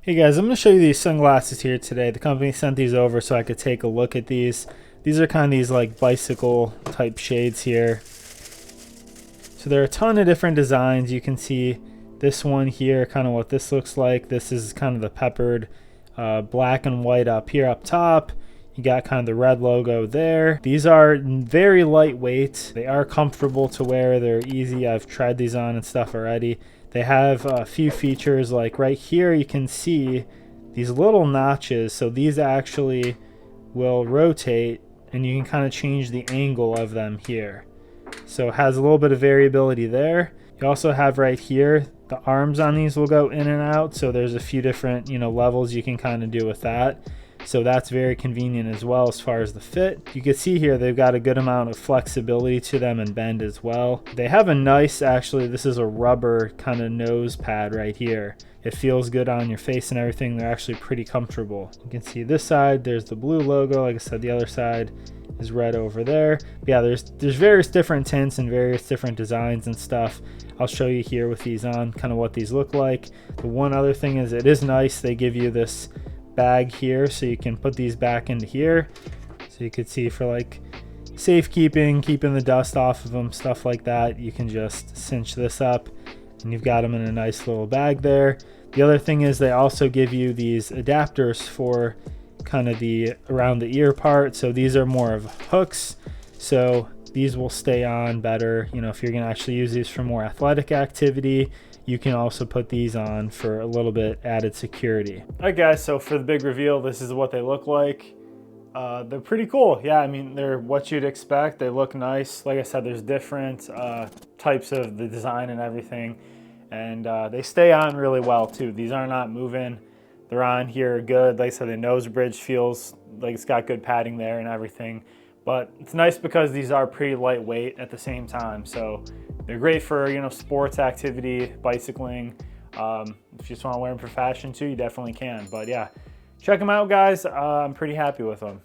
Hey guys, I'm going to show you these sunglasses here today. The company sent these over so I could take a look at these. These are kind of these like bicycle type shades here. So there are a ton of different designs. You can see this one here, kind of what this looks like. This is kind of the peppered black and white up here up top. You got kind of the red logo there. These are very lightweight. They are comfortable to wear. They're easy. I've tried these on and stuff already. They have a few features, like right here you can see these little notches. So these actually will rotate and you can kind of change the angle of them here. So it has a little bit of variability there. You also have right here, the arms on these will go in and out. So there's a few different, levels you can kind of do with that. So that's very convenient as well as far as the fit. You can see here they've got a good amount of flexibility to them and bend as well. They have a nice, actually, this is a rubber kind of nose pad right here. It feels good on your face and everything. They're actually pretty comfortable. You can see this side, there's the blue logo. Like I said, the other side is red over there. But yeah, there's various different tints and various different designs and stuff. I'll show you here with these on kind of what these look like. The one other thing is it is nice. They give you this bag here so you can put these back into here, so you could see for like safekeeping, keeping the dust off of them, stuff like that. You can just cinch this up and you've got them in a nice little bag there. The other thing is they also give you these adapters for kind of the around the ear part. So these are more of hooks, so these will stay on better. If you're going to actually use these for more athletic activity, you can also put these on for a little bit added security. All right guys, so for the big reveal, this is what they look like. They're pretty cool. Yeah, I mean, they're what you'd expect. They look nice. Like I said, there's different types of the design and everything. And they stay on really well too. These are not moving. They're on here good. Like I said, the nose bridge feels like it's got good padding there and everything. But it's nice because these are pretty lightweight at the same time. So they're great for, sports activity, bicycling. If you just want to wear them for fashion too, you definitely can. But yeah, check them out, guys. I'm pretty happy with them.